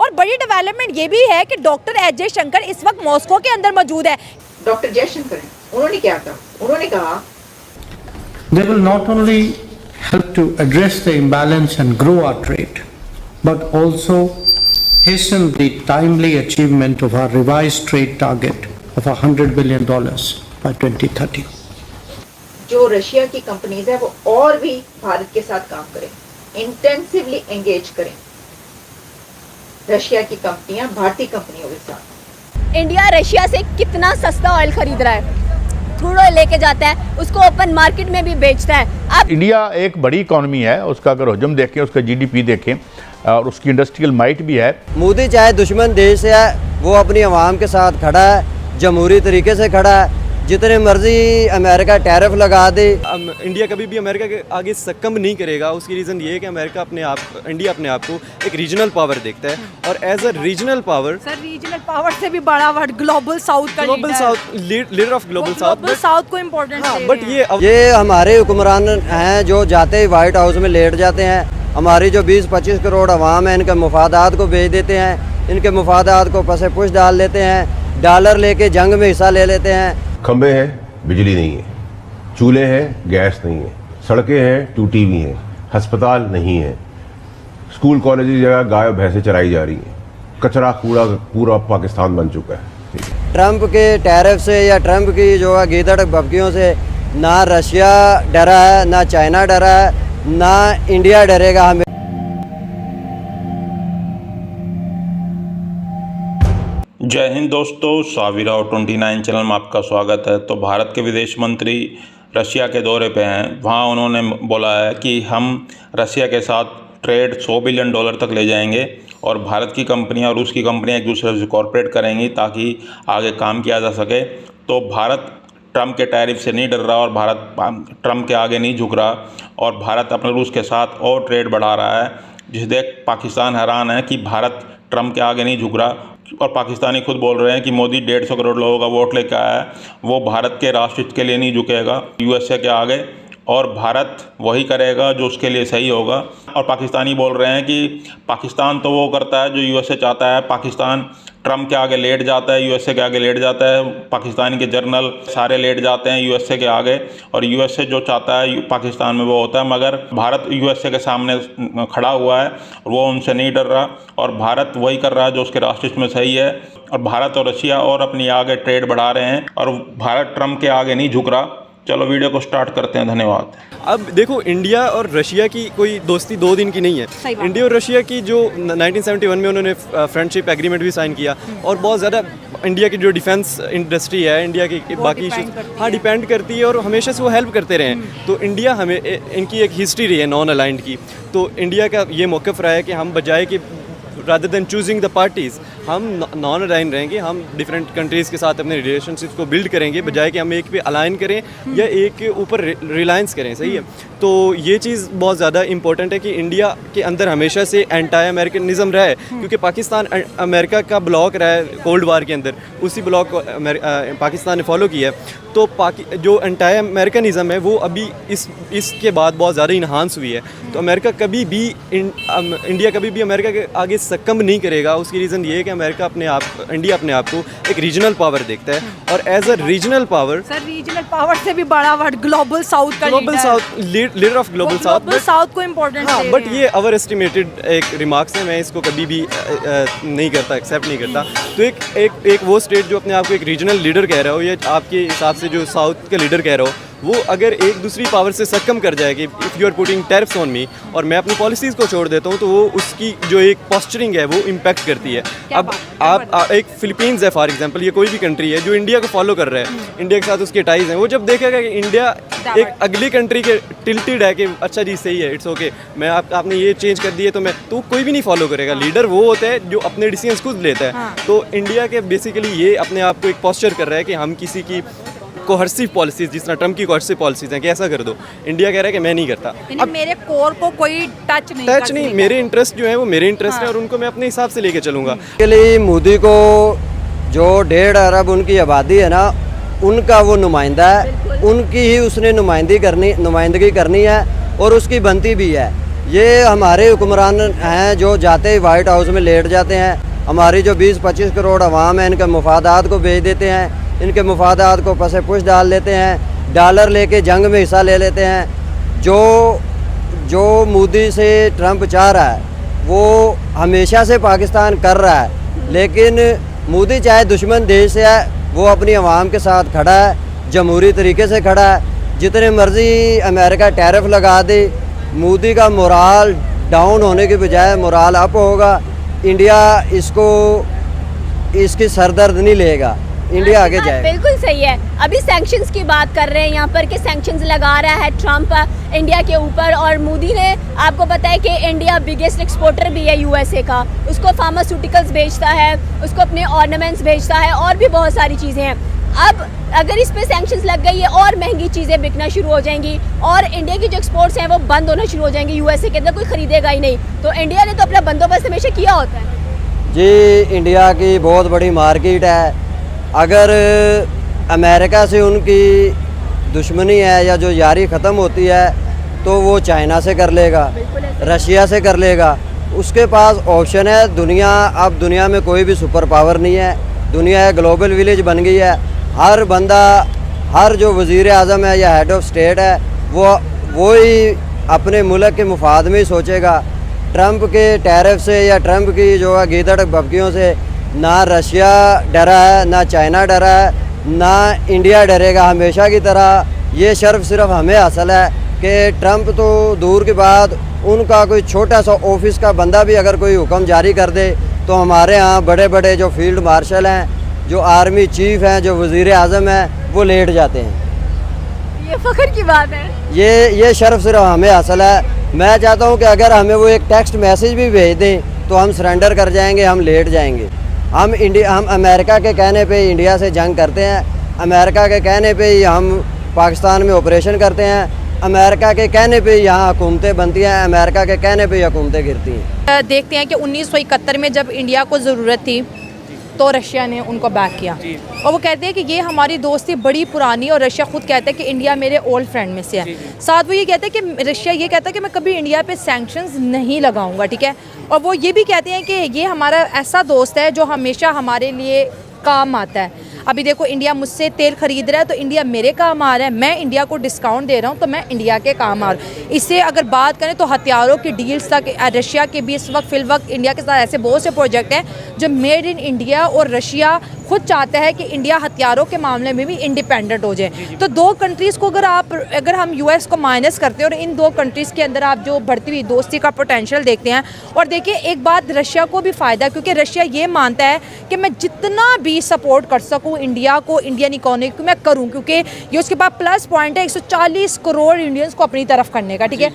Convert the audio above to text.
और बड़ी डेवलपमेंट ये भी है कि डॉक्टर एस जयशंकर इस वक्त मॉस्को के अंदर मौजूद है। डॉक्टर जयशंकर उन्होंने क्या कहा? उन्होंने कहा They will not only help to address the imbalance and grow our trade, but also hasten the timely achievement of our revised trade target of $100 billion by 2030. जो रशिया की कंपनीज है वो और भी भारत के साथ काम करें, इंटेंसिवली एंगेज करें रशिया की कंपनियां भारतीय कंपनियों के साथ। इंडिया रशिया से कितना सस्ता ऑयल खरीद रहा है, क्रूड ऑयल लेके जाता है, उसको ओपन मार्केट में भी बेचता है। अब इंडिया एक बड़ी इकॉनमी है, उसका अगर हजम देखें, उसका जीडीपी देखें और उसकी इंडस्ट्रियल माइट भी है। मोदी चाहे दुश्मन देश है, वो अपनी आवाम के साथ खड़ा है, जमहूरी तरीके से खड़ा है। जितने मर्जी अमेरिका टैरिफ लगा दे, इंडिया कभी भी अमेरिका के आगे सक्कम नहीं करेगा। उसकी रीज़न ये है कि इंडिया अपने आप को एक रीजनल पावर देखता है और as a regional power, sir regional power से भी बड़ा वर्ड ग्लोबल साउथ का लीडर ऑफ ग्लोबल साउथ को इम्पोर्टेंस बट ये हमारे हुक्मरान हैं जो जाते ही व्हाइट हाउस में लेट जाते हैं। हमारी जो 20-25 करोड़ अवाम है, इनके मुफादात को बेच देते हैं, इनके मुफादात को पसे पुश डाल लेते हैं, डॉलर लेके जंग में हिस्सा ले लेते हैं। खंबे हैं, बिजली नहीं है, चूल्हे हैं, गैस नहीं है, सड़कें हैं, टूटी हुई हैं, अस्पताल नहीं है, स्कूल कॉलेज की जगह गाय भैंसें चराई जा रही हैं, कचरा कूड़ा पूरा पाकिस्तान बन चुका है। ट्रंप के टैरिफ से या ट्रंप की जो है गीदड़ भभकियों से ना रशिया डरा है, ना चाइना डरा है, ना इंडिया डरेगा। हमें जय हिंद दोस्तों, साविराव 29 चैनल में आपका स्वागत है। तो भारत के विदेश मंत्री रशिया के दौरे पे हैं। वहाँ उन्होंने बोला है कि हम रशिया के साथ ट्रेड $100 बिलियन तक ले जाएंगे और भारत की कंपनियां और रूस की कंपनियां एक दूसरे से कॉर्पोरेट करेंगी ताकि आगे काम किया जा सके। तो भारत ट्रंप के टैरिफ से नहीं डर रहा और भारत ट्रंप के आगे नहीं झुक रहा और भारत अपने रूस के साथ और ट्रेड बढ़ा रहा है, जिसे देख पाकिस्तान हैरान है कि भारत ट्रंप के आगे नहीं झुक रहा। और पाकिस्तानी खुद बोल रहे हैं कि मोदी 150 करोड़ लोगों का वोट लेकर आया है, वो भारत के राष्ट्र हित के लिए नहीं झुकेगा यूएसए के आगे, और भारत वही करेगा जो उसके लिए सही होगा। और पाकिस्तानी बोल रहे हैं कि पाकिस्तान तो वो करता है जो यूएसए चाहता है, पाकिस्तान ट्रंप के आगे लेट जाता है, यूएसए के आगे लेट जाता है, पाकिस्तानी के जर्नल सारे लेट जाते हैं यूएसए के आगे, और यूएसए जो चाहता है पाकिस्तान में वो होता है। मगर भारत यूएसए के सामने खड़ा हुआ है, वो उनसे नहीं डर रहा और भारत वही कर रहा है जो उसके राष्ट्र हित में सही है। और भारत और रशिया और अपनी आगे ट्रेड बढ़ा रहे हैं और भारत ट्रंप के आगे नहीं झुक रहा। चलो वीडियो को स्टार्ट करते हैं, धन्यवाद। अब देखो, इंडिया और रशिया की कोई दोस्ती 2 दिन की नहीं है। इंडिया और रशिया की जो 1971 में उन्होंने फ्रेंडशिप एग्रीमेंट भी साइन किया और बहुत ज़्यादा इंडिया की जो डिफेंस इंडस्ट्री है, इंडिया की बाकी इशूज़ डिपेंड करती है और हमेशा से वो हेल्प करते रहे हैं। तो इंडिया हमें इनकी एक हिस्ट्री रही है नॉन अलाइंड की। तो इंडिया का ये मौक़िफ़ रहा है कि हम बजाय कि rather than choosing the parties, हम नॉन अलाइन रहेंगे, हम डिफरेंट कंट्रीज़ के साथ अपने रिलेशनशिप्स को बिल्ड करेंगे बजाय कि हम एक पे अलाइन करें या एक के ऊपर रिलायंस करें। सही है। तो ये चीज़ बहुत ज़्यादा इंपॉर्टेंट है कि इंडिया के अंदर हमेशा से एंटी अमेरिकनिज़म रहा है, क्योंकि पाकिस्तान अमेरिका का ब्लॉक रहा है कोल्ड वार के अंदर, उसी ब्लॉक को पाकिस्तान ने फॉलो किया है। तो जो एंटी अमेरिकनिज़म है वो अभी इसके बाद बहुत ज़्यादा इन्हांस हुई है। तो अमेरिका कभी भी इंडिया कभी भी अमेरिका के आगे सक्कम नहीं करेगा। उसकी रीज़न ये है कि इंडिया अपने आप को एक रीजनल पावर देखता है और as a regional power, sir regional power से भी बड़ा वर्ड ग्लोबल साउथ का लीडर ऑफ ग्लोबल साउथ को इम्पोर्टेंस बट ये ओवर एस्टिमेटेड एक रिमार्क्स है, मैं इसको कभी भी नहीं करता, एक्सेप्ट नहीं करता। तो एक वो स्टेट जो अपने आप को एक रीजनल लीडर कह रहा हो या आपके हिसाब से जो साउथ का लीडर कह रहा हो, वो अगर एक दूसरी पावर से सक्कम कर जाए कि if you are putting tariffs on me और मैं अपनी पॉलिसीज़ को छोड़ देता हूँ, तो वो उसकी जो एक पोस्चरिंग है वो इम्पैक्ट करती है। अब आप एक फिलीपींस है फॉर एग्जांपल, ये कोई भी कंट्री है जो इंडिया को फॉलो कर रहा है, इंडिया के साथ उसके टाइज हैं, वो जब देखेगा कि इंडिया एक अगली कंट्री के टिल्टेड है कि अच्छा जी सही है, इट्स ओके, मैं आपने ये चेंज कर दिए तो कोई भी नहीं फॉलो करेगा। लीडर वो होता है जो अपने डिसीजंस खुद लेता है। तो इंडिया के बेसिकली ये अपने आप को एक पोस्चर कर रहा है कि हम किसी की कोहर्सिव पॉलिसीज़, जिस तरह ट्रंप की कोहर्सिव पॉलिसीज़ हैं कि ऐसा कर दो, इंडिया कह रहा है कि मैं नहीं करता। अब मेरे कोर को कोई टच नहीं, मेरे इंटरेस्ट जो है वो मेरे इंटरेस्ट है और उनको मैं अपने हिसाब से लेके चलूँगा। के लिए मोदी को जो 1.5 अरब उनकी आबादी है ना, उनका वो नुमाइंदा है, उनकी ही उसने नुमाइंदगी करनी है और उसकी बनती भी है। ये हमारे हुक्मरान हैं जो जाते ही वाइट हाउस में लेट जाते हैं, हमारी जो 20-25 करोड़ अवाम है इनके मुफादात को बेच देते हैं, इनके मुफादात को पसे पुश डाल लेते हैं, डॉलर लेके जंग में हिस्सा ले लेते हैं। जो मोदी से ट्रंप चाह रहा है वो हमेशा से पाकिस्तान कर रहा है, लेकिन मोदी चाहे दुश्मन देश से है वो अपनी आवाम के साथ खड़ा है, जमहूरी तरीके से खड़ा है। जितने मर्जी अमेरिका टैरिफ लगा दे, मोदी का मोराल डाउन होने के बजाय मोराल अप होगा। इंडिया इसकी सरदर्द नहीं लेगा, इंडिया आगे जाएगा। बिल्कुल सही है। अभी सैंक्शंस की बात कर रहे हैं यहाँ पर कि सैंक्शंस लगा रहा है ट्रंप इंडिया के ऊपर, और मोदी ने आपको पता है कि इंडिया बिगेस्ट एक्सपोर्टर भी है यूएसए का, उसको फार्मास्यूटिकल्स बेचता है, उसको अपने ऑर्नामेंट्स बेचता है और भी बहुत सारी चीज़ें हैं। अब अगर इस पे सैंक्शंस लग गई है और महंगी चीज़ें बिकना शुरू हो जाएंगी और इंडिया की जो एक्सपोर्ट्स हैं वो बंद होना शुरू हो जाएंगी, यूएसए के अंदर कोई खरीदेगा ही नहीं। तो इंडिया ने तो अपना बंदोबस्त हमेशा किया होता है। जी, इंडिया की बहुत बड़ी मार्केट है। अगर अमेरिका से उनकी दुश्मनी है या जो यारी ख़त्म होती है तो वो चाइना से कर लेगा, रशिया से कर लेगा। उसके पास ऑप्शन है। अब दुनिया में कोई भी सुपर पावर नहीं है, दुनिया एक ग्लोबल विलेज बन गई है। हर बंदा, हर जो वज़ीर आज़म है या हेड ऑफ स्टेट है वो ही अपने मुल्क के मुफाद में ही सोचेगा। ट्रंप के टैरिफ से या ट्रंप की जो है गीदड़ भभकियों से ना रशिया डरा है, ना चाइना डरा है, ना इंडिया डरेगा। हमेशा की तरह ये शर्फ सिर्फ हमें हासिल है कि ट्रंप तो दूर के बाद उनका कोई छोटा सा ऑफिस का बंदा भी अगर कोई हुक्म जारी कर दे तो हमारे यहाँ बड़े बड़े जो फील्ड मार्शल हैं, जो आर्मी चीफ हैं, जो वज़ीर आज़म हैं, वो लेट जाते हैं। ये फ़ख्र की बात है। ये शर्फ सिर्फ हमें हासिल है। मैं चाहता हूँ कि अगर हमें वो एक टेक्स्ट मैसेज भी भेज दें तो हम सरेंडर कर जाएंगे, हम लेट जाएंगे। हम अमेरिका के कहने पे इंडिया से जंग करते हैं, अमेरिका के कहने पे ही हम पाकिस्तान में ऑपरेशन करते हैं, अमेरिका के कहने पे यहाँ हुकूमतें बनती हैं, अमेरिका के कहने पे हुकूमतें गिरती हैं। देखते हैं कि 1971 में जब इंडिया को ज़रूरत थी तो रशिया ने उनको बैक किया, और वो कहते हैं कि ये हमारी दोस्ती बड़ी पुरानी, और रशिया खुद कहता है कि इंडिया मेरे ओल्ड फ्रेंड में से है। साथ वो ये कहते हैं कि रशिया ये कहता है कि मैं कभी इंडिया पे सैंक्शंस नहीं लगाऊंगा, ठीक है। और वो ये भी कहते हैं कि ये हमारा ऐसा दोस्त है जो हमेशा हमारे लिए काम आता है। अभी देखो, इंडिया मुझसे तेल खरीद रहा है तो इंडिया मेरे काम आ रहा है, मैं इंडिया को डिस्काउंट दे रहा हूँ तो मैं इंडिया के काम आ रहा हूँ। इससे अगर बात करें तो हथियारों की डील्स तक रशिया के भी इस वक्त फिलवक्त इंडिया के साथ ऐसे बहुत से प्रोजेक्ट हैं जो मेड इन इंडिया, और रशिया खुद चाहता है कि इंडिया हथियारों के मामले में भी इंडिपेंडेंट हो जाए। तो दो कंट्रीज़ को अगर हम यूएस को माइनस करते हैं और इन दो कंट्रीज़ के अंदर आप जो बढ़ती हुई दोस्ती का पोटेंशियल देखते हैं, और देखिए एक बात रशिया को भी फ़ायदा, क्योंकि रशिया ये मानता है कि मैं जितना भी सपोर्ट कर सकूँ इंडिया को, इंडियन इकोनॉमी को मैं करूँ, क्योंकि ये उसके पास प्लस पॉइंट है 140 करोड़ इंडियंस को अपनी तरफ करने का, ठीक है।